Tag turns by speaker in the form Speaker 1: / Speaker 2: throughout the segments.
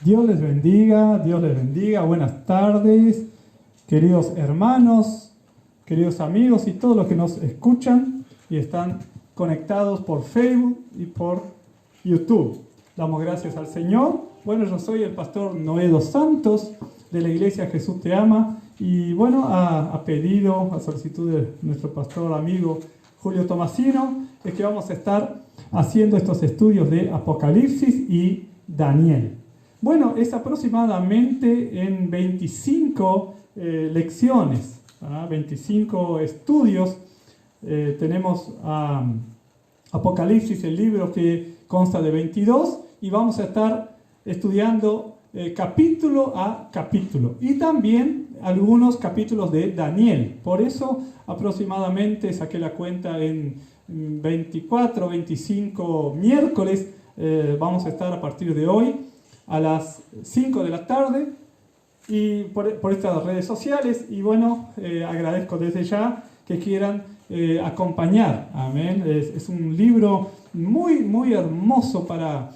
Speaker 1: Dios les bendiga, buenas tardes, queridos hermanos, queridos amigos y todos los que nos escuchan y están conectados por Facebook y por YouTube. Damos gracias al Señor. Bueno, yo soy el pastor Noé dos Santos de la Iglesia Jesús Te Ama y bueno, a pedido, a solicitud de nuestro pastor amigo Julio Tomasino, es que vamos a estar haciendo estos estudios de Apocalipsis y Daniel. Bueno, es aproximadamente en 25 lecciones, 25 estudios. Tenemos Apocalipsis, el libro que consta de 22, y vamos a estar estudiando capítulo a capítulo, y también algunos capítulos de Daniel. Por eso aproximadamente saqué la cuenta en 24, 25 miércoles. Vamos a estar a partir de hoy a las 5 de la tarde y por estas redes sociales, y bueno, agradezco desde ya que quieran acompañar. Amén. Es un libro muy hermoso para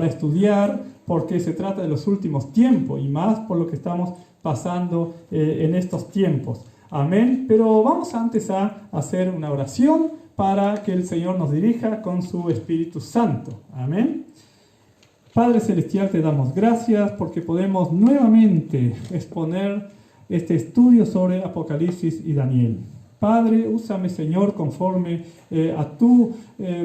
Speaker 1: estudiar, porque se trata de los últimos tiempos y más por lo que estamos pasando en estos tiempos. Amén. Pero vamos antes a hacer una oración para que el Señor nos dirija con su Espíritu Santo. Amén. Padre Celestial, te damos gracias porque podemos nuevamente exponer este estudio sobre Apocalipsis y Daniel. Padre, úsame, Señor, conforme a tu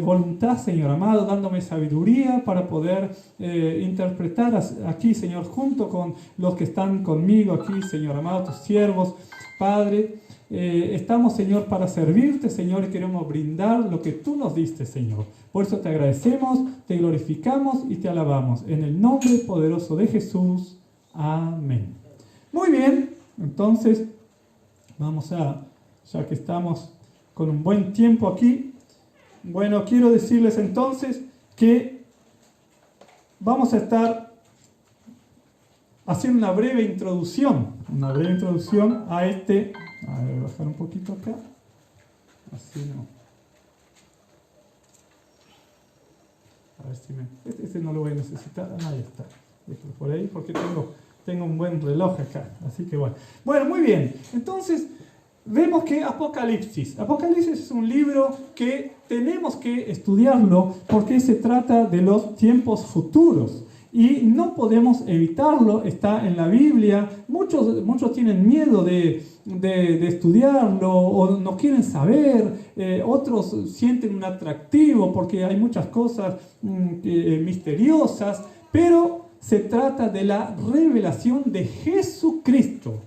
Speaker 1: voluntad, Señor amado, dándome sabiduría para poder interpretar aquí, Señor, junto con los que están conmigo aquí, Señor amado, tus siervos. Padre, estamos, Señor, para servirte, Señor, y queremos brindar lo que tú nos diste, Señor. Por eso te agradecemos, te glorificamos y te alabamos. En el nombre poderoso de Jesús. Amén. Muy bien, entonces vamos ya que estamos con un buen tiempo aquí, bueno, quiero decirles entonces que vamos a estar haciendo una breve introducción a este. A ver, voy a bajar un poquito acá, así no. A ver si este no lo voy a necesitar. Ahí está, por ahí, porque tengo un buen reloj acá, así que bueno. Bueno, muy bien, entonces vemos que Apocalipsis es un libro que tenemos que estudiarlo porque se trata de los tiempos futuros y no podemos evitarlo. Está en la Biblia. Muchos tienen miedo de estudiarlo o no quieren saber. Otros sienten un atractivo porque hay muchas cosas misteriosas, pero se trata de la revelación de Jesucristo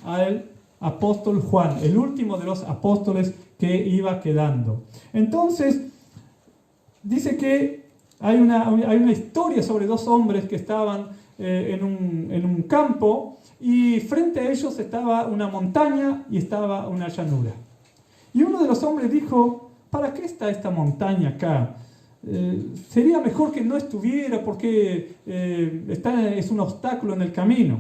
Speaker 1: al apóstol Juan, el último de los apóstoles que iba quedando. Entonces, dice que hay una historia sobre dos hombres que estaban en un campo, y frente a ellos estaba una montaña y estaba una llanura. Y uno de los hombres dijo: ¿para qué está esta montaña acá? Sería mejor que no estuviera porque es un obstáculo en el camino.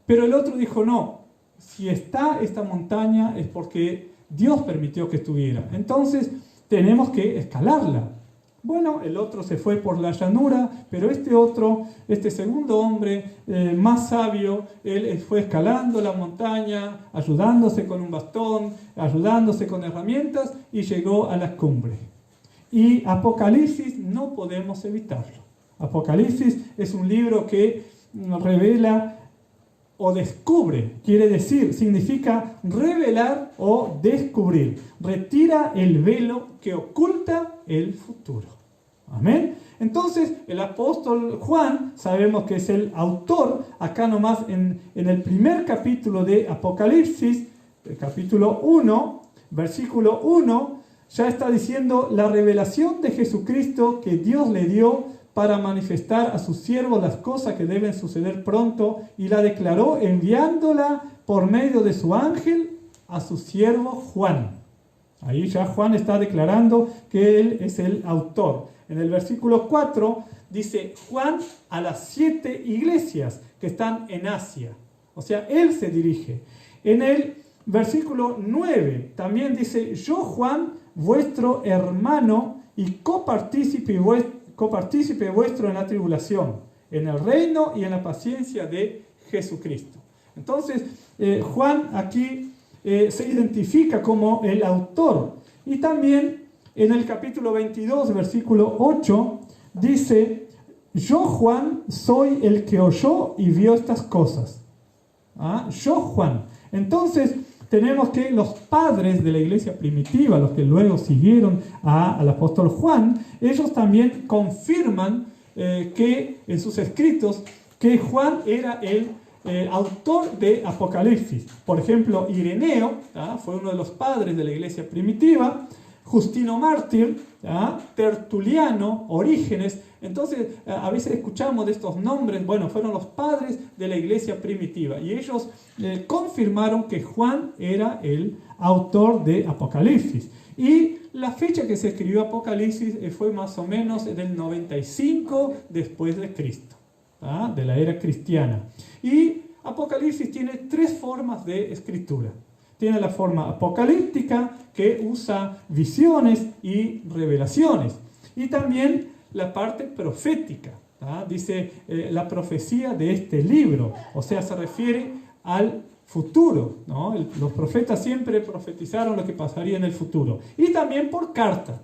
Speaker 1: Pero el otro dijo: no, si está esta montaña es porque Dios permitió que estuviera. Entonces tenemos que escalarla. Bueno, el otro se fue por la llanura, pero este segundo hombre más sabio, él fue escalando la montaña, ayudándose con un bastón, ayudándose con herramientas, y llegó a la cumbre. Y Apocalipsis no podemos evitarlo. Apocalipsis es un libro que revela o descubre, significa revelar o descubrir. Retira el velo que oculta el futuro. Amén. Entonces, el apóstol Juan, sabemos que es el autor, acá nomás en el primer capítulo de Apocalipsis, el capítulo 1, versículo 1, ya está diciendo la revelación de Jesucristo que Dios le dio para manifestar a sus siervos las cosas que deben suceder pronto, y la declaró enviándola por medio de su ángel a su siervo Juan. Ahí ya Juan está declarando que él es el autor. En el versículo 4 dice: Juan a las 7 iglesias que están en Asia. O sea, él se dirige. En el versículo 9 también dice: yo, Juan, vuestro hermano y copartícipe vuestro en la tribulación, en el reino y en la paciencia de Jesucristo. Entonces, Juan aquí se identifica como el autor. Y también en el capítulo 22, versículo 8, dice: yo, Juan, soy el que oyó y vio estas cosas. Yo, Juan. Entonces, tenemos que los padres de la iglesia primitiva, los que luego siguieron al apóstol Juan, ellos también confirman que en sus escritos que Juan era el autor de Apocalipsis. Por ejemplo, Ireneo fue uno de los padres de la iglesia primitiva, Justino Mártir, Tertuliano, Orígenes. Entonces, a veces escuchamos de estos nombres, bueno, fueron los padres de la iglesia primitiva y ellos confirmaron que Juan era el autor de Apocalipsis. Y la fecha que se escribió Apocalipsis fue más o menos en el 95 después de Cristo, de la era cristiana. Y Apocalipsis tiene tres formas de escritura. Tiene la forma apocalíptica, que usa visiones y revelaciones. Y también la parte profética. Dice la profecía de este libro. O sea, se refiere al futuro, ¿no? Los profetas siempre profetizaron lo que pasaría en el futuro. Y también por carta.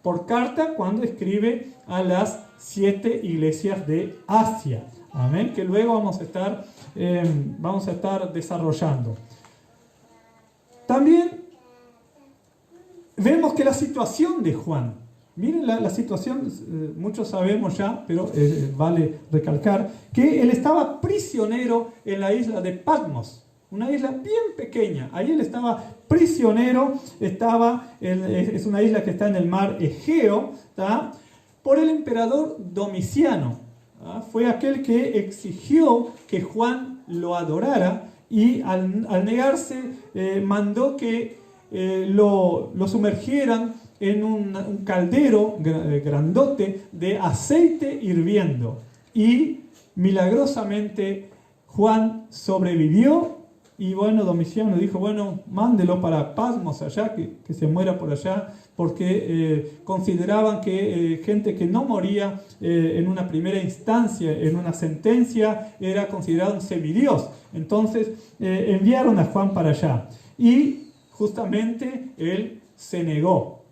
Speaker 1: Por carta cuando escribe a las 7 iglesias de Asia. Amén. Que luego vamos a estar desarrollando. También vemos que la situación de Juan, miren la situación, muchos sabemos ya, pero vale recalcar, que él estaba prisionero en la isla de Patmos, una isla bien pequeña. Ahí él estaba prisionero, es una isla que está en el mar Egeo, por el emperador Domiciano. Fue aquel que exigió que Juan lo adorara. Y al negarse, mandó que lo sumergieran en un caldero grandote de aceite hirviendo. Y milagrosamente Juan sobrevivió. Y bueno, Domiciano dijo, bueno, mándelo para Patmos allá, que se muera por allá, porque consideraban que gente que no moría en una primera instancia, en una sentencia, era considerado un semidios. Entonces enviaron a Juan para allá. Y justamente él se negó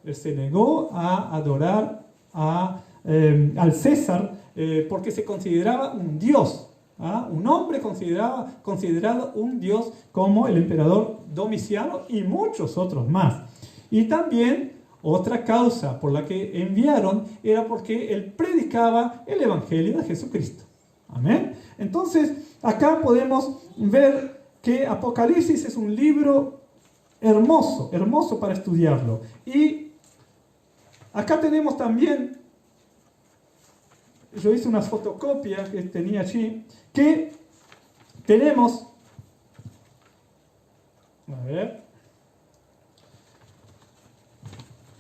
Speaker 1: a adorar al César, porque se consideraba un dios. Un hombre considerado un dios como el emperador Domiciano y muchos otros más. Y también otra causa por la que enviaron era porque él predicaba el evangelio de Jesucristo. Amén. Entonces acá podemos ver que Apocalipsis es un libro hermoso para estudiarlo. Y acá tenemos también, yo hice una fotocopia que tenía allí, que tenemos,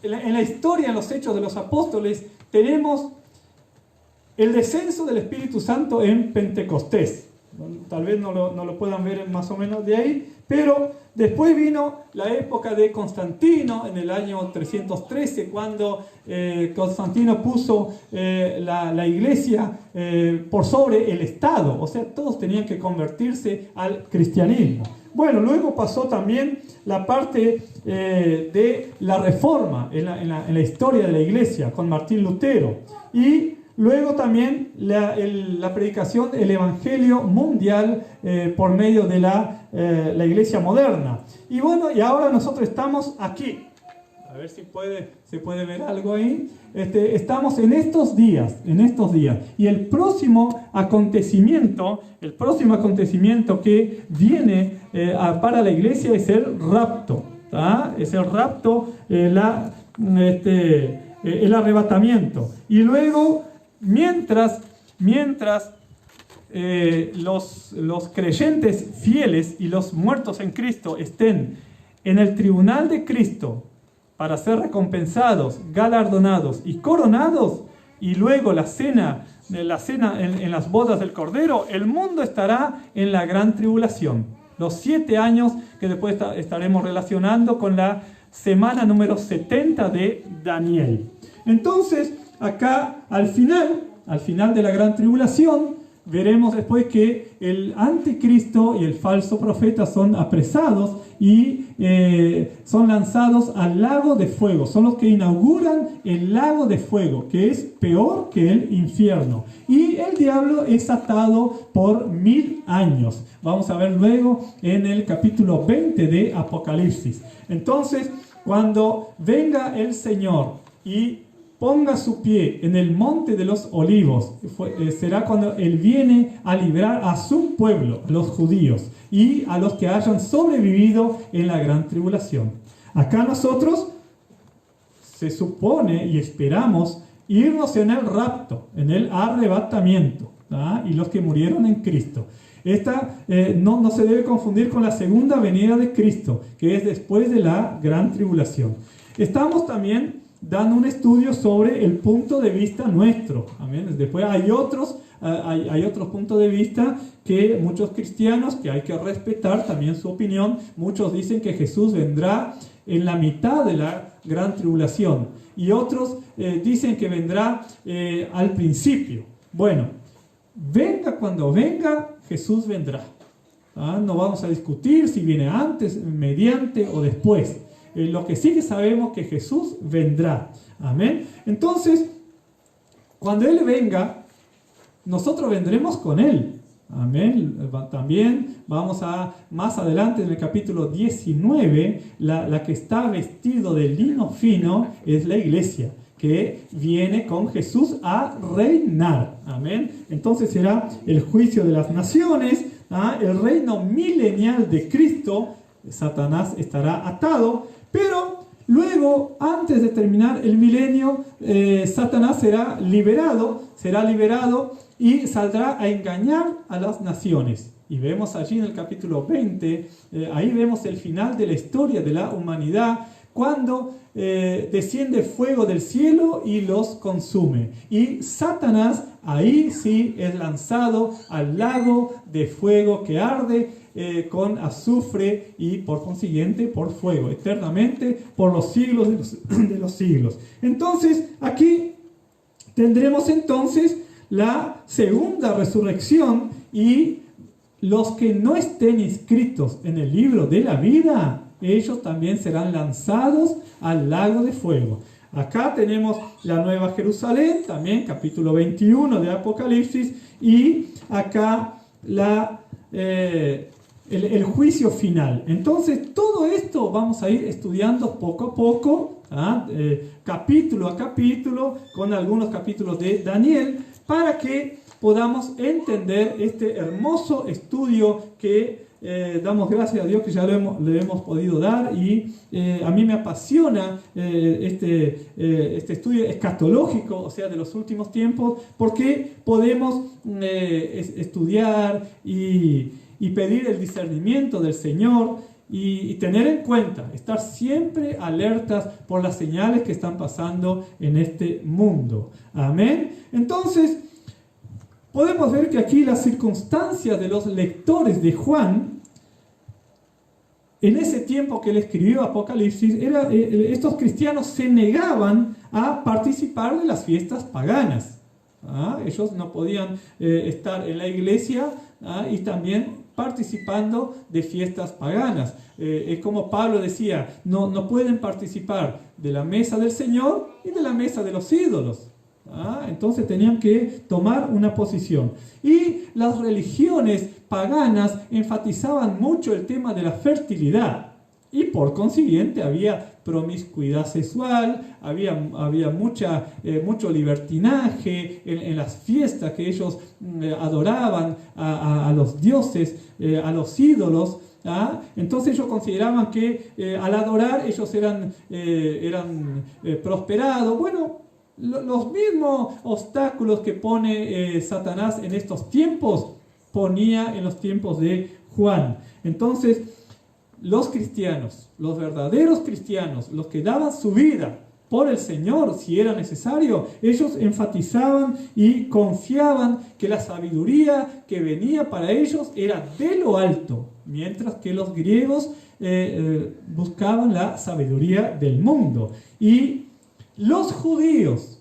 Speaker 1: en la historia, en los Hechos de los Apóstoles, tenemos el descenso del Espíritu Santo en Pentecostés. Tal vez no lo puedan ver más o menos de ahí, pero después vino la época de Constantino en el año 313, cuando Constantino puso la iglesia por sobre el Estado, o sea, todos tenían que convertirse al cristianismo. Bueno, luego pasó también la parte de la Reforma en la historia de la iglesia con Martín Lutero, y luego también la predicación del Evangelio mundial por medio de la iglesia moderna. Y bueno, y ahora nosotros estamos aquí. A ver si se puede ver algo ahí. Estamos en estos días. Y el próximo acontecimiento que viene para la iglesia es el rapto. Es el rapto, el arrebatamiento. Y luego, mientras los creyentes fieles y los muertos en Cristo estén en el tribunal de Cristo para ser recompensados, galardonados y coronados, y luego la cena en las bodas del Cordero, el mundo estará en la gran tribulación. Los 7 años que después estaremos relacionando con la semana número 70 de Daniel. Entonces, acá al final al final de la gran tribulación, veremos después que el anticristo y el falso profeta son apresados y son lanzados al lago de fuego. Son los que inauguran el lago de fuego, que es peor que el infierno. Y el diablo es atado por 1000 años. Vamos a ver luego en el capítulo 20 de Apocalipsis. Entonces, cuando venga el Señor y ponga su pie en el monte de los olivos, será cuando Él viene a liberar a su pueblo, los judíos, y a los que hayan sobrevivido en la gran tribulación. Acá nosotros se supone y esperamos irnos en el rapto, en el arrebatamiento, ¿ah? Y los que murieron en Cristo. Esta no se debe confundir con la segunda venida de Cristo, que es después de la gran tribulación. Estamos también dando un estudio sobre el punto de vista nuestro. Amén. Después hay otros puntos de vista que muchos cristianos, que hay que respetar también su opinión. Muchos dicen que Jesús vendrá en la mitad de la gran tribulación y otros dicen que vendrá al principio. Bueno, venga cuando venga, Jesús vendrá. No vamos a discutir si viene antes, mediante o después. Lo que sí que sabemos que Jesús vendrá. Amén. Entonces, cuando Él venga, nosotros vendremos con Él. Amén. También vamos a, más adelante en el capítulo 19, la que está vestido de lino fino es la iglesia, que viene con Jesús a reinar. Amén. Entonces será el juicio de las naciones, el reino milenial de Cristo. Satanás estará atado. Pero luego, antes de terminar el milenio, Satanás será liberado y saldrá a engañar a las naciones. Y vemos allí en el capítulo 20, ahí vemos el final de la historia de la humanidad, cuando desciende fuego del cielo y los consume. Y Satanás ahí sí es lanzado al lago de fuego que arde con azufre y por consiguiente por fuego, eternamente, por los siglos de los siglos. Entonces, aquí tendremos entonces la segunda resurrección, y los que no estén inscritos en el libro de la vida, ellos también serán lanzados al lago de fuego. Acá tenemos la Nueva Jerusalén, también capítulo 21 de Apocalipsis, y acá el juicio final. Entonces, todo esto vamos a ir estudiando poco a poco, capítulo a capítulo, con algunos capítulos de Daniel, para que podamos entender este hermoso estudio que damos gracias a Dios que ya le hemos podido dar. Y a mí me apasiona este estudio escatológico, o sea, de los últimos tiempos, porque podemos estudiar y pedir el discernimiento del Señor y tener en cuenta, estar siempre alertas por las señales que están pasando en este mundo. Amén. Entonces, podemos ver que aquí las circunstancias de los lectores de Juan, en ese tiempo que él escribió Apocalipsis, estos cristianos se negaban a participar de las fiestas paganas. Ellos no podían estar en la iglesia y también participando de fiestas paganas. Es como Pablo decía, no pueden participar de la mesa del Señor y de la mesa de los ídolos. Entonces tenían que tomar una posición. Y las religiones paganas enfatizaban mucho el tema de la fertilidad. Y por consiguiente había promiscuidad sexual, había mucho libertinaje en las fiestas que ellos adoraban a los dioses, a los ídolos. Entonces ellos consideraban que al adorar ellos eran prosperados. Bueno, los mismos obstáculos que pone Satanás en estos tiempos, ponía en los tiempos de Juan. Entonces, los cristianos, los verdaderos cristianos, los que daban su vida por el Señor si era necesario, ellos enfatizaban y confiaban que la sabiduría que venía para ellos era de lo alto, mientras que los griegos buscaban la sabiduría del mundo. Y los judíos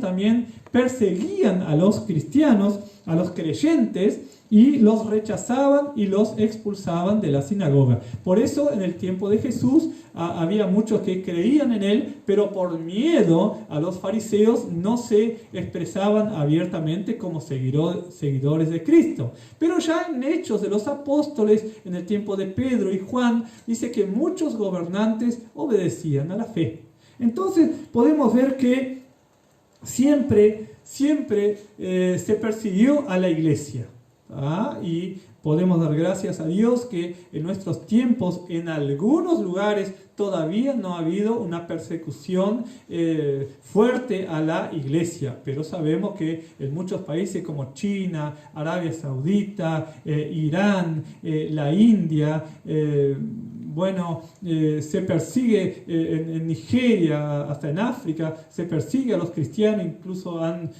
Speaker 1: también perseguían a los cristianos, a los creyentes, y los rechazaban y los expulsaban de la sinagoga. Por eso en el tiempo de Jesús había muchos que creían en él, pero por miedo a los fariseos no se expresaban abiertamente como seguidores de Cristo. Pero ya en Hechos de los Apóstoles, en el tiempo de Pedro y Juan, dice que muchos gobernantes obedecían a la fe. Entonces podemos ver que siempre se persiguió a la iglesia. Y podemos dar gracias a Dios que en nuestros tiempos, en algunos lugares, todavía no ha habido una persecución fuerte a la iglesia, pero sabemos que en muchos países como China, Arabia Saudita, Irán, la India, se persigue en Nigeria, hasta en África, se persigue a los cristianos, incluso han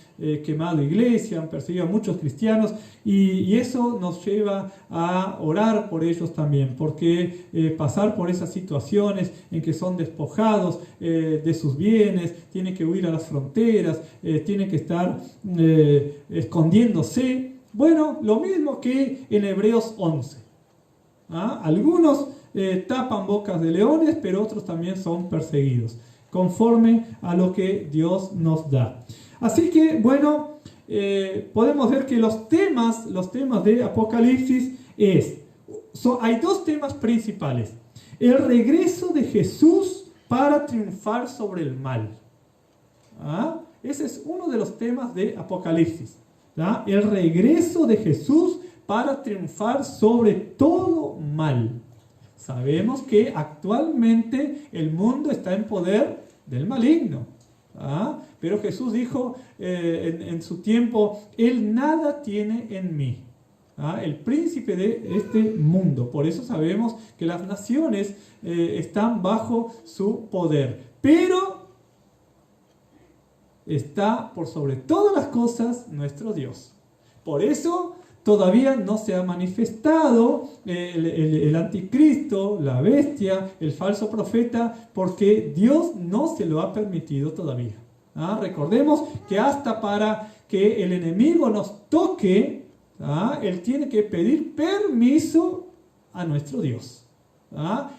Speaker 1: quemado iglesias, han perseguido a muchos cristianos, y eso nos lleva a orar por ellos también, porque pasar por esas situaciones en que son despojados de sus bienes, tienen que huir a las fronteras, tienen que estar escondiéndose, lo mismo que en Hebreos 11. Algunos tapan bocas de leones, pero otros también son perseguidos, conforme a lo que Dios nos da. Así que, podemos ver que los temas de Apocalipsis hay dos temas principales. El regreso de Jesús para triunfar sobre el mal. Ese es uno de los temas de Apocalipsis. El regreso de Jesús para triunfar sobre todo mal. Sabemos que actualmente el mundo está en poder del maligno. Pero Jesús dijo en su tiempo, Él nada tiene en mí. El príncipe de este mundo. Por eso sabemos que las naciones están bajo su poder. Pero está por sobre todas las cosas nuestro Dios. Por eso todavía no se ha manifestado el anticristo, la bestia, el falso profeta, porque Dios no se lo ha permitido todavía. Recordemos que hasta para que el enemigo nos toque, él tiene que pedir permiso a nuestro Dios.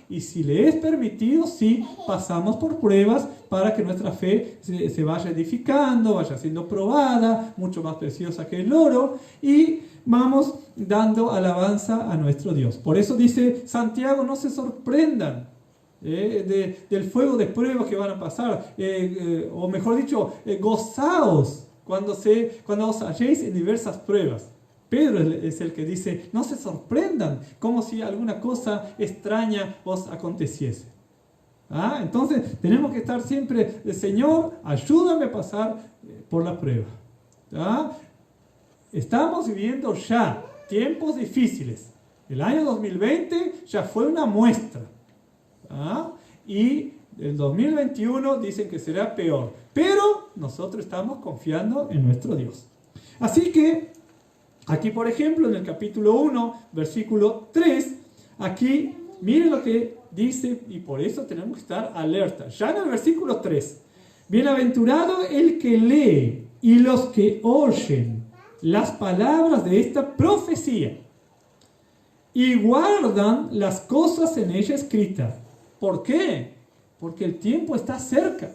Speaker 1: Y si le es permitido, sí, pasamos por pruebas para que nuestra fe se vaya edificando, vaya siendo probada, mucho más preciosa que el oro, y vamos dando alabanza a nuestro Dios. Por eso dice Santiago, no se sorprendan del fuego de pruebas que van a pasar, o mejor dicho, gozaos cuando os halléis en diversas pruebas. Pedro es el que dice, no se sorprendan, como si alguna cosa extraña os aconteciese. Entonces tenemos que estar siempre, Señor, ayúdame a pasar por la prueba. Estamos viviendo ya tiempos difíciles. El año 2020 ya fue una muestra. Y el 2021 dicen que será peor. Pero nosotros estamos confiando en nuestro Dios. Así que, aquí por ejemplo, en el capítulo 1, versículo 3, aquí miren lo que dice, y por eso tenemos que estar alerta. Ya en el versículo 3, bienaventurado el que lee y los que oyen las palabras de esta profecía y guardan las cosas en ella escritas. ¿Por qué? Porque el tiempo está cerca.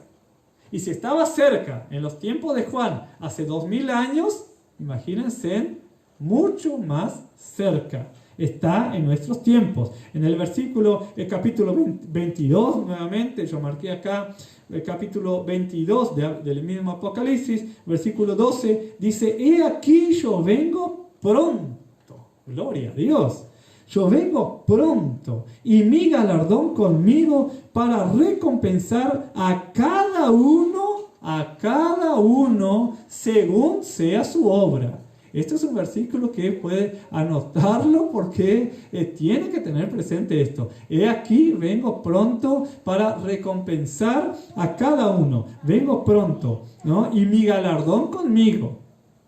Speaker 1: Y si estaba cerca en los tiempos de Juan hace 2000 años, imagínense, mucho más cerca está en nuestros tiempos. En el capítulo 22, nuevamente, yo marqué acá el capítulo 22 del mismo Apocalipsis, versículo 12, dice, he aquí yo vengo pronto. Gloria a Dios. Yo vengo pronto y mi galardón conmigo para recompensar a cada uno según sea su obra. Este es un versículo que puede anotarlo porque tiene que tener presente esto. He aquí, vengo pronto para recompensar a cada uno. Vengo pronto, ¿no? Y mi galardón conmigo.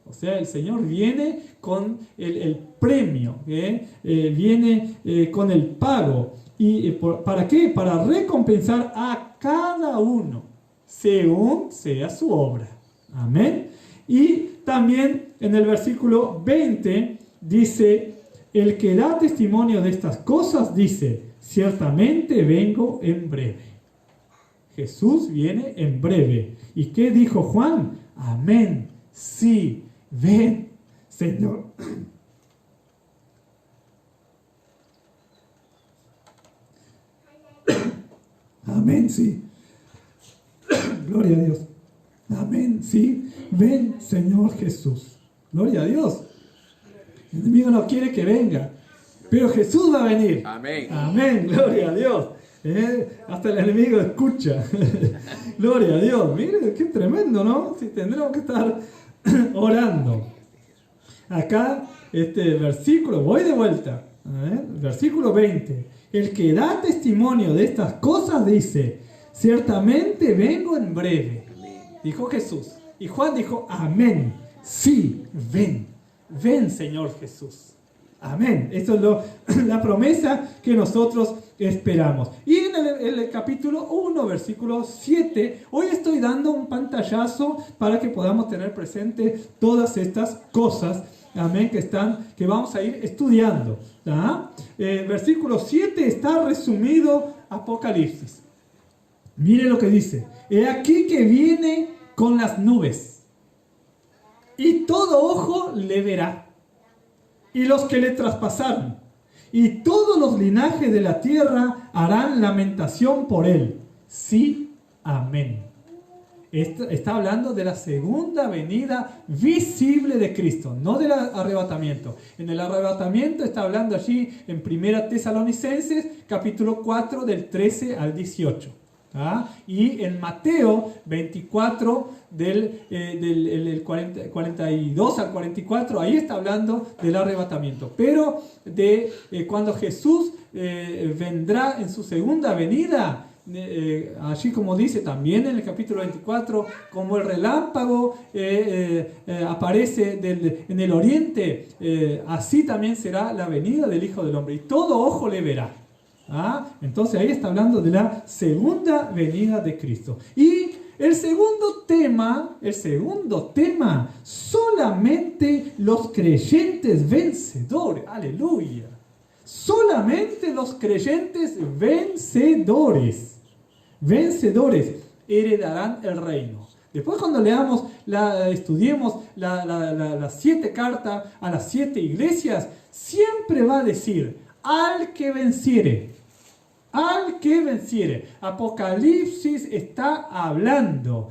Speaker 1: O sea, el Señor viene con el premio, viene con el pago. ¿Y para qué? Para recompensar a cada uno según sea su obra. Amén. Y también en el versículo 20 dice, el que da testimonio de estas cosas dice, ciertamente vengo en breve. Jesús viene en breve. ¿Y qué dijo Juan? Amén. Sí, ven, Señor. Amén, sí. Gloria a Dios. Amén, sí. Ven, Señor Jesús. Gloria a Dios. El enemigo no quiere que venga, pero Jesús va a venir.
Speaker 2: Amén.
Speaker 1: Amén, gloria a Dios. Hasta el enemigo escucha. Gloria a Dios. Miren, qué tremendo, ¿no? Si tendremos que estar orando. Acá, este versículo, voy de vuelta. Versículo 20. El que da testimonio de estas cosas dice, ciertamente vengo en breve. Dijo Jesús. Y Juan dijo, amén. Sí, ven. Ven, Señor Jesús. Amén. Esto es la promesa que nosotros esperamos. Y en el capítulo 1, versículo 7, hoy estoy dando un pantallazo para que podamos tener presente todas estas cosas, amén, que vamos a ir estudiando. Versículo 7 está resumido Apocalipsis. Mire lo que dice. He aquí que viene con las nubes, y todo ojo le verá, y los que le traspasaron, y todos los linajes de la tierra harán lamentación por él. Sí, amén. Está hablando de la segunda venida visible de Cristo, no del arrebatamiento. En el arrebatamiento está hablando allí en 1 Tesalonicenses, capítulo 4, del 13 al 18. Y en Mateo 24, del 42 al 44, ahí está hablando del arrebatamiento. Pero de cuando Jesús vendrá en su segunda venida, allí como dice también en el capítulo 24, como el relámpago aparece en el oriente, así también será la venida del Hijo del Hombre, y todo ojo le verá. Entonces ahí está hablando de la segunda venida de Cristo. Y el segundo tema, solamente los creyentes vencedores, aleluya, solamente los creyentes vencedores heredarán el reino. Después cuando estudiemos las 7 cartas a las 7 iglesias, siempre va a decir, al que venciere. Apocalipsis está hablando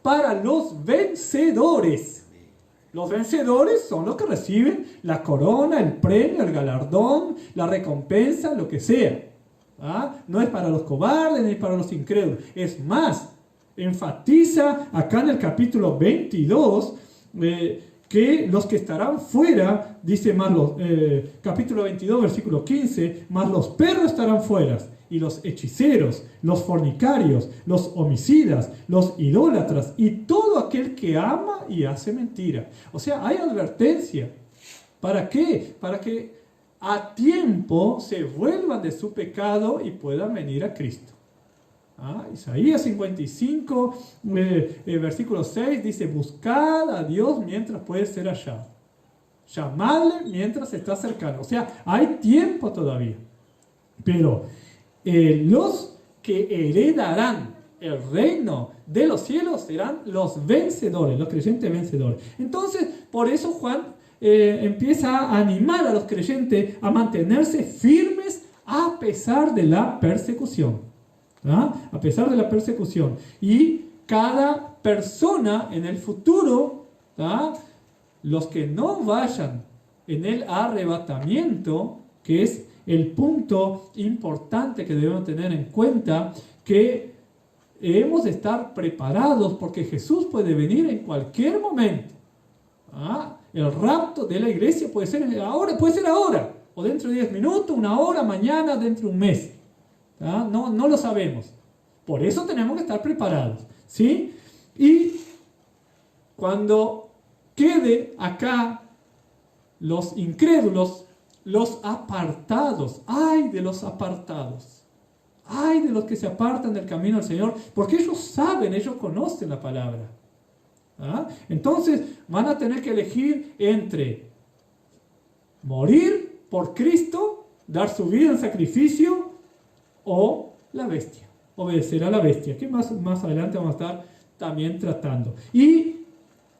Speaker 1: para los vencedores. Los vencedores son los que reciben la corona, el premio, el galardón, la recompensa, lo que sea. No es para los cobardes ni para los incrédulos. Es más, enfatiza acá en el capítulo 22 que los que estarán fuera, dice más capítulo 22, versículo 15, más los perros estarán fuera, y los hechiceros, los fornicarios, los homicidas, los idólatras, y todo aquel que ama y hace mentira. O sea, hay advertencia. ¿Para qué? Para que a tiempo se vuelvan de su pecado y puedan venir a Cristo. Isaías 55, versículo 6 dice, buscad a Dios mientras puede ser hallado, llamadle mientras está cercano. O sea, hay tiempo todavía, pero los que heredarán el reino de los cielos serán los vencedores, los creyentes vencedores. Entonces, por eso Juan empieza a animar a los creyentes a mantenerse firmes a pesar de la persecución. A pesar de la persecución. Y cada persona en el futuro, los que no vayan en el arrebatamiento, que es el punto importante que debemos tener en cuenta, que hemos de estar preparados porque Jesús puede venir en cualquier momento. El rapto de la iglesia puede ser ahora, o dentro de 10 minutos, 1 hora, mañana, dentro de un mes. No lo sabemos. Por eso tenemos que estar preparados. ¿Sí? Y cuando quede acá los incrédulos, los apartados. ¡Ay de los apartados! ¡Ay de los que se apartan del camino del Señor! Porque ellos saben, ellos conocen la palabra. Entonces van a tener que elegir entre morir por Cristo, dar su vida en sacrificio, o la bestia, obedecer a la bestia, que más adelante vamos a estar también tratando. Y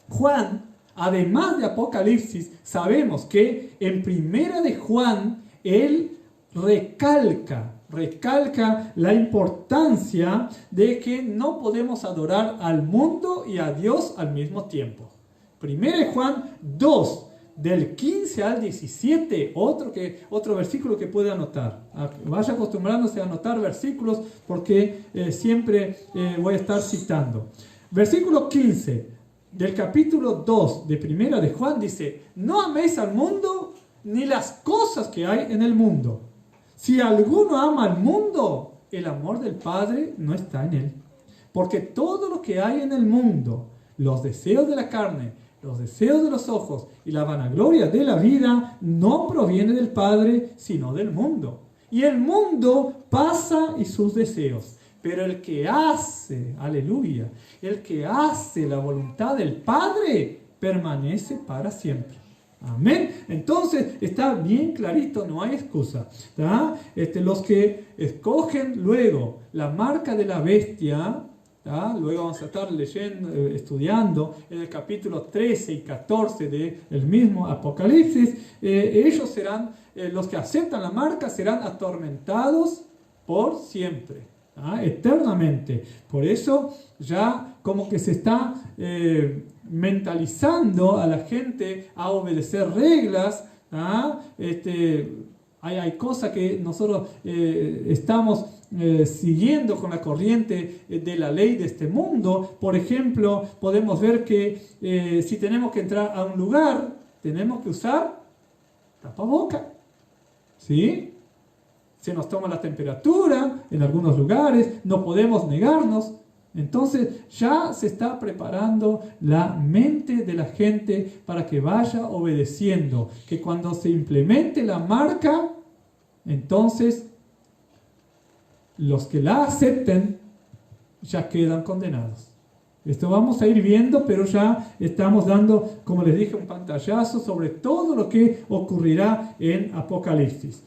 Speaker 1: Juan, además de Apocalipsis, sabemos que en Primera de Juan, él recalca la importancia de que no podemos adorar al mundo y a Dios al mismo tiempo. Primera de Juan 2, del 15 al 17, otro versículo que puede anotar. Vaya acostumbrándose a anotar versículos porque siempre voy a estar citando. Versículo 15 del capítulo 2 de Primera de Juan dice: no améis al mundo ni las cosas que hay en el mundo. Si alguno ama al mundo, el amor del Padre no está en él. Porque todo lo que hay en el mundo, los deseos de la carne, los deseos de los ojos y la vanagloria de la vida, no proviene del Padre, sino del mundo. Y el mundo pasa y sus deseos. Pero el que hace, aleluya, el que hace la voluntad del Padre, permanece para siempre. Amén. Entonces está bien clarito, no hay excusa. Los que escogen luego la marca de la bestia, luego vamos a estar leyendo, estudiando en el capítulo 13 y 14 del mismo Apocalipsis, ellos serán, los que aceptan la marca serán atormentados por siempre, eternamente. Por eso ya como que se está mentalizando a la gente a obedecer reglas. Hay cosas que nosotros estamos siguiendo con la corriente de la ley de este mundo. Por ejemplo, podemos ver que si tenemos que entrar a un lugar, tenemos que usar tapaboca, ¿sí? Se nos toma la temperatura en algunos lugares, no podemos negarnos. Entonces ya se está preparando la mente de la gente para que vaya obedeciendo, que cuando se implemente la marca, entonces los que la acepten ya quedan condenados. Esto vamos a ir viendo, pero ya estamos dando, como les dije, un pantallazo sobre todo lo que ocurrirá en Apocalipsis.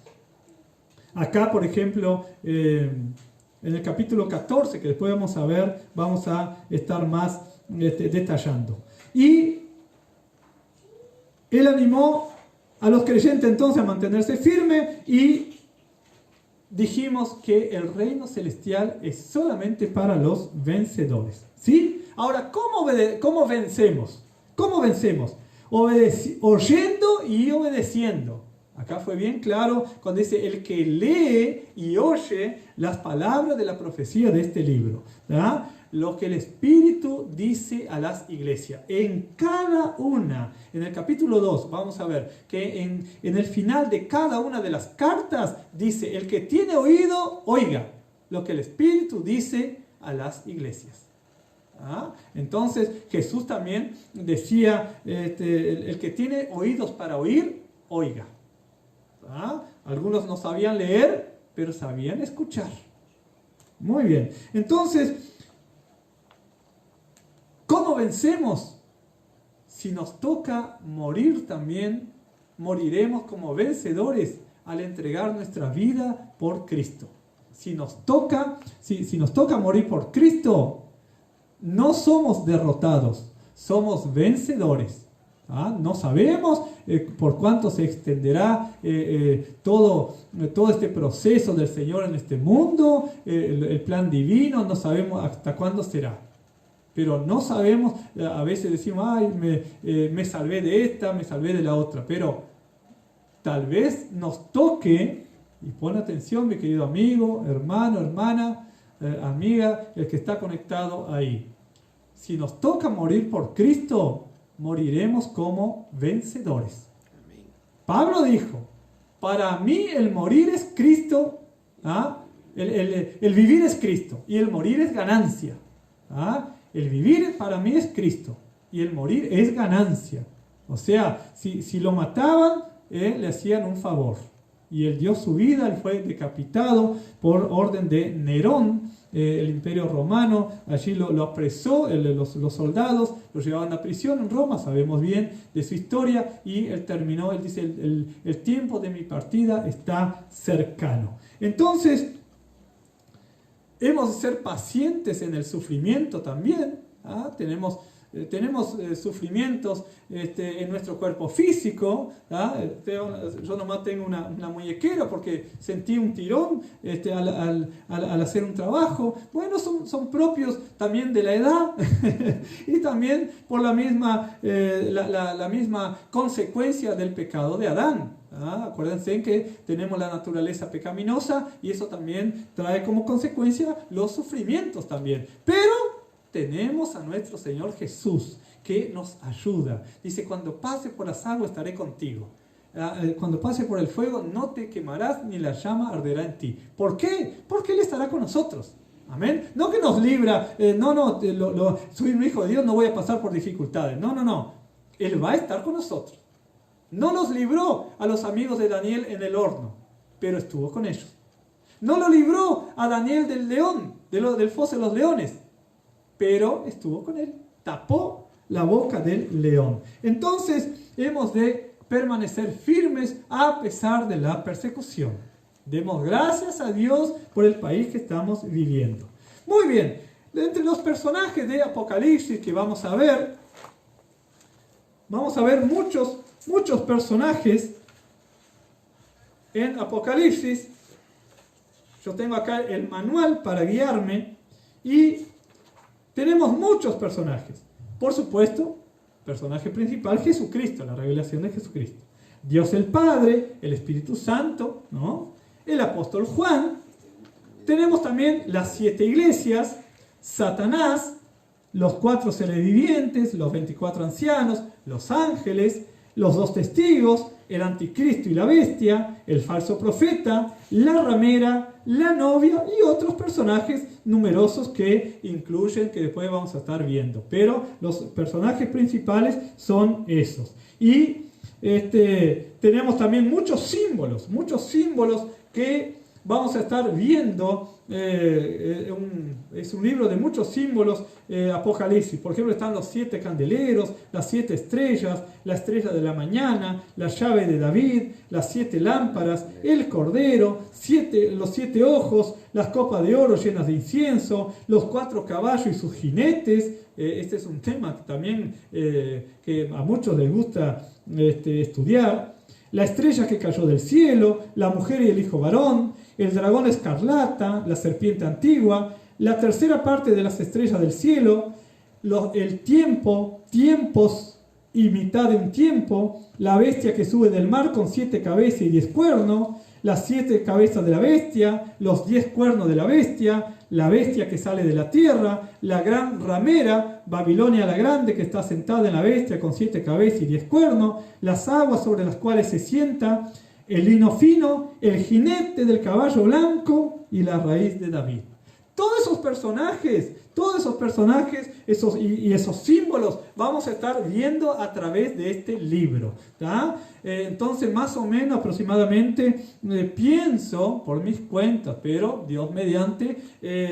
Speaker 1: Acá, por ejemplo, en el capítulo 14, que después vamos a ver, vamos a estar más detallando. Y él animó a los creyentes entonces a mantenerse firmes, y dijimos que el reino celestial es solamente para los vencedores, ¿sí? Ahora, ¿cómo vencemos? ¿Cómo vencemos? Oyendo y obedeciendo. Acá fue bien claro cuando dice: el que lee y oye las palabras de la profecía de este libro, ¿verdad? Lo que el Espíritu dice a las iglesias. En cada una, en el capítulo 2, vamos a ver que en el final de cada una de las cartas dice: el que tiene oído, oiga lo que el Espíritu dice a las iglesias. Entonces Jesús también decía, el que tiene oídos para oír, oiga. Algunos no sabían leer, pero sabían escuchar. Muy bien. Entonces, ¿cómo vencemos? Si nos toca morir también, moriremos como vencedores al entregar nuestra vida por Cristo. Si nos toca morir por Cristo, no somos derrotados, somos vencedores. No sabemos por cuánto se extenderá todo este proceso del Señor en este mundo, el plan divino, no sabemos hasta cuándo será. Pero no sabemos, a veces decimos: ay, me salvé de esta, me salvé de la otra. Pero tal vez nos toque, y pon atención, mi querido amigo, hermano, hermana, amiga, el que está conectado ahí. Si nos toca morir por Cristo, moriremos como vencedores. Amén. Pablo dijo: para mí el morir es Cristo, el vivir es Cristo y el morir es ganancia. El vivir para mí es Cristo y el morir es ganancia. O sea, si lo mataban, le hacían un favor. y él dio su vida, él fue decapitado por orden de Nerón, el imperio romano. Allí lo apresó, los soldados lo llevaban a prisión en Roma, sabemos bien de su historia, y él terminó, él dice, el tiempo de mi partida está cercano. Entonces, hemos de ser pacientes en el sufrimiento también. Tenemos sufrimientos en nuestro cuerpo físico. Yo nomás tengo una muñequera porque sentí un tirón al hacer un trabajo. Bueno, son propios también de la edad y también por la misma consecuencia del pecado de Adán. Acuérdense que tenemos la naturaleza pecaminosa y eso también trae como consecuencia los sufrimientos también. Pero tenemos a nuestro Señor Jesús que nos ayuda. Dice, cuando pase por las aguas estaré contigo. Cuando pase por el fuego no te quemarás ni la llama arderá en ti. ¿Por qué? Porque Él estará con nosotros. Amén. No que nos libra, soy un hijo de Dios, no voy a pasar por dificultades. No. Él va a estar con nosotros. No los libró a los amigos de Daniel en el horno, pero estuvo con ellos. No lo libró a Daniel del león, del foso de los leones, pero estuvo con él. Tapó la boca del león. Entonces, hemos de permanecer firmes a pesar de la persecución. Demos gracias a Dios por el país que estamos viviendo. Muy bien, entre los personajes de Apocalipsis que vamos a ver muchos personajes en Apocalipsis. Yo tengo acá el manual para guiarme y tenemos muchos personajes. Por supuesto, personaje principal, Jesucristo, la revelación de Jesucristo. Dios el Padre, el Espíritu Santo, ¿no? El apóstol Juan. Tenemos también las 7 iglesias, Satanás, los 4 seres vivientes, los 24 ancianos, los ángeles, los 2 testigos, el anticristo y la bestia, el falso profeta, la ramera, la novia y otros personajes numerosos que incluyen, que después vamos a estar viendo. Pero los personajes principales son esos. Y tenemos también muchos símbolos que vamos a estar viendo. Es un libro de muchos símbolos, Apocalipsis. Por ejemplo, están los 7 candeleros, las 7 estrellas, la estrella de la mañana, la llave de David, las 7 lámparas, el cordero, los 7 ojos, las copas de oro llenas de incienso, los 4 caballos y sus jinetes. Este es un tema también que a muchos les gusta estudiar. La estrella que cayó del cielo, la mujer y el hijo varón, el dragón escarlata, la serpiente antigua, la tercera parte de las estrellas del cielo, el tiempo, tiempos y mitad de un tiempo, la bestia que sube del mar con 7 cabezas y 10 cuernos, las 7 cabezas de la bestia, los 10 cuernos de la bestia que sale de la tierra, la gran ramera, Babilonia la grande, que está sentada en la bestia con 7 cabezas y 10 cuernos, las aguas sobre las cuales se sienta, el lino fino, el jinete del caballo blanco y la raíz de David. Todos esos personajes, esos símbolos vamos a estar viendo a través de este libro. Entonces, más o menos, aproximadamente, pienso, por mis cuentas, pero Dios mediante,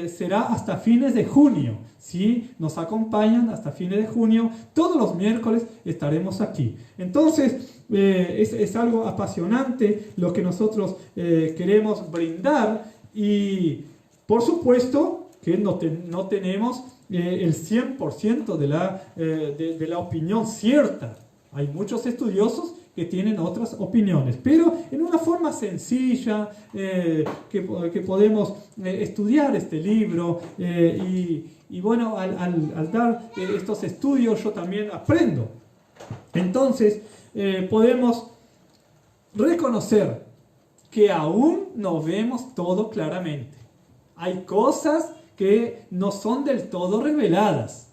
Speaker 1: será hasta fines de junio. Si nos acompañan hasta fines de junio, todos los miércoles estaremos aquí. Entonces, es algo apasionante lo que nosotros queremos brindar y, por supuesto, que no tenemos el 100% de la opinión cierta. Hay muchos estudiosos que tienen otras opiniones, pero en una forma sencilla que podemos estudiar este libro y bueno, al dar estos estudios yo también aprendo. Entonces podemos reconocer que aún no vemos todo claramente. Hay cosas que no son del todo reveladas.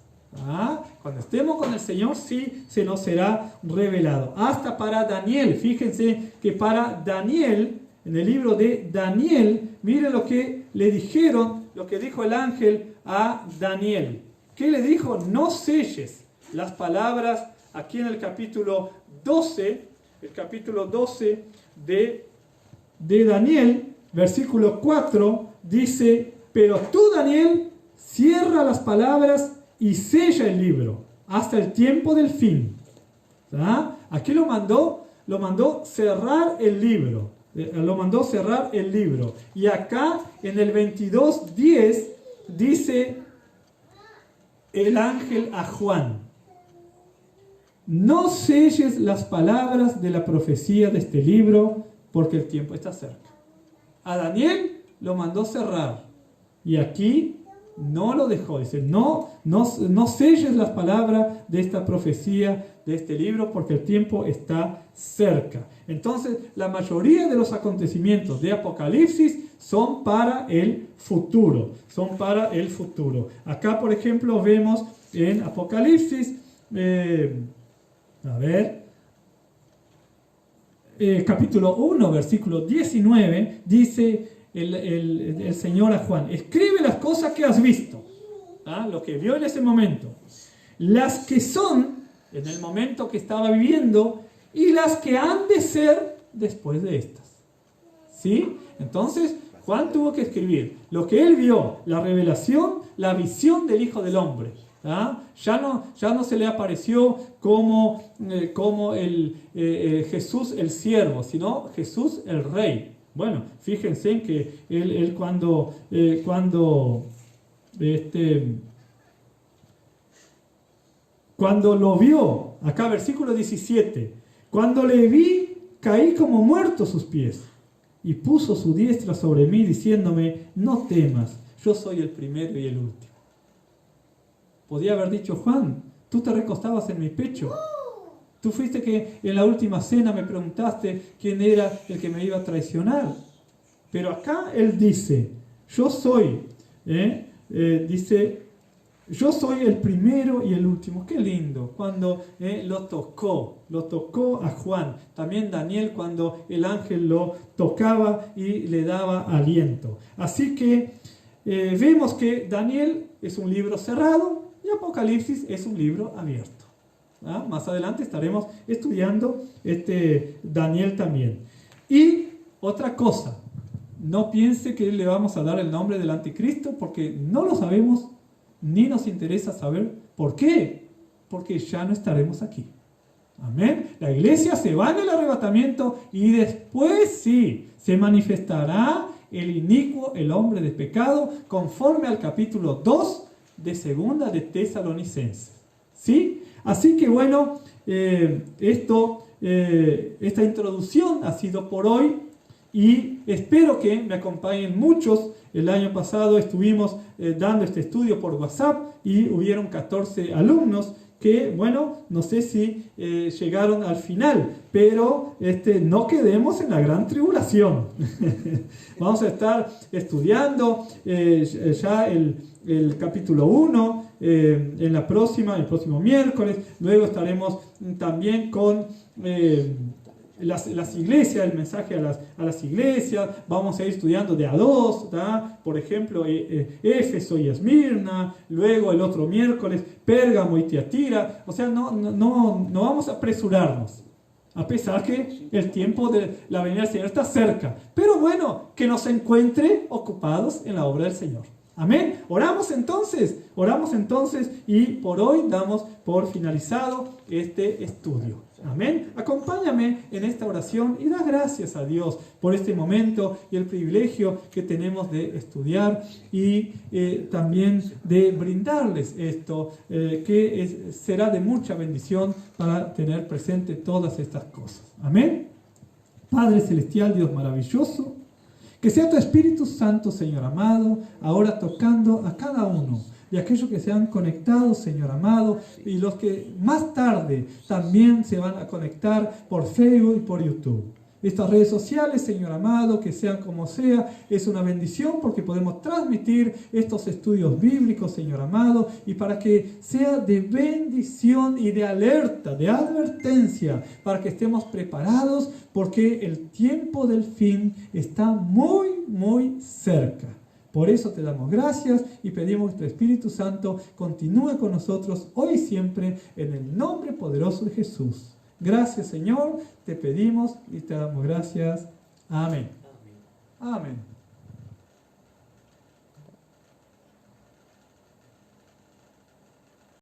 Speaker 1: Cuando estemos con el Señor, sí se nos será revelado. Hasta para Daniel. Fíjense que para Daniel, en el libro de Daniel, miren lo que le dijeron, lo que dijo el ángel a Daniel. ¿Qué le dijo? No selles las palabras aquí en el capítulo 12 de de Daniel, versículo 4, dice: pero tú, Daniel, cierra las palabras y sella el libro hasta el tiempo del fin. ¿Ah? Aquí lo mandó cerrar el libro. Lo mandó cerrar el libro. Y acá en el 22:10 dice el ángel a Juan: no selles las palabras de la profecía de este libro, porque el tiempo está cerca. A Daniel lo mandó cerrar, y aquí no lo dejó. Dice: no selles las palabras de esta profecía de este libro, porque el tiempo está cerca. Entonces, la mayoría de los acontecimientos de Apocalipsis son para el futuro. Son para el futuro. Acá, por ejemplo, vemos en Apocalipsis, capítulo 1, versículo 19, dice el Señor a Juan: escribe las cosas que has visto, lo que vio en ese momento, las que son en el momento que estaba viviendo y las que han de ser después de estas. ¿Sí? Entonces, Juan tuvo que escribir lo que él vio, la revelación, la visión del Hijo del Hombre. Ya no se le apareció como Jesús el siervo, sino Jesús el Rey. Bueno, fíjense en que él cuando lo vio, acá versículo 17, cuando le vi, caí como muerto a sus pies, y puso su diestra sobre mí, diciéndome: no temas, yo soy el primero y el último. Podía haber dicho: Juan, tú te recostabas en mi pecho. Tú fuiste que en la última cena me preguntaste quién era el que me iba a traicionar. Pero acá él dice: yo soy, yo soy el primero y el último. Qué lindo, cuando lo tocó a Juan. También Daniel, cuando el ángel lo tocaba y le daba aliento. Así que vemos que Daniel es un libro cerrado y Apocalipsis es un libro abierto. Más adelante estaremos estudiando Daniel también. Y otra cosa, no piense que le vamos a dar el nombre del anticristo, porque no lo sabemos, ni nos interesa saber por qué, porque ya no estaremos aquí. Amén. La iglesia se va en el arrebatamiento y después sí, se manifestará el inicuo, el hombre de pecado, conforme al capítulo 2 de Segunda de Tesalonicenses. ¿Sí? Así que bueno, esta introducción ha sido por hoy, y espero que me acompañen muchos. El año pasado estuvimos dando este estudio por WhatsApp y hubieron 14 alumnos que, bueno, no sé si llegaron al final, pero no quedemos en la gran tribulación. Vamos a estar estudiando ya el capítulo 1 el próximo miércoles. Luego estaremos también con las iglesias, el mensaje a las iglesias. Vamos a ir estudiando de a dos, por ejemplo, Éfeso y Esmirna. Luego el otro miércoles, Pérgamo y Tiatira. O sea, no vamos a apresurarnos, a pesar que el tiempo de la venida del Señor está cerca. Pero bueno, que nos encuentre ocupados en la obra del Señor. Amén. Oramos entonces, y por hoy damos por finalizado este estudio. Amén. Acompáñame en esta oración y da gracias a Dios por este momento y el privilegio que tenemos de estudiar y también de brindarles esto, que será de mucha bendición para tener presente todas estas cosas. Amén. Padre Celestial, Dios maravilloso, que sea tu Espíritu Santo, Señor amado, ahora tocando a cada uno de aquellos que se han conectado, Señor amado, y los que más tarde también se van a conectar por Facebook y por YouTube. Estas redes sociales, Señor amado, que sean como sea, es una bendición porque podemos transmitir estos estudios bíblicos, Señor amado, y para que sea de bendición y de alerta, de advertencia, para que estemos preparados, porque el tiempo del fin está muy, muy cerca. Por eso te damos gracias y pedimos que tu Espíritu Santo continúe con nosotros hoy y siempre, en el nombre poderoso de Jesús. Gracias, Señor, te pedimos y te damos gracias. Amén. Amén.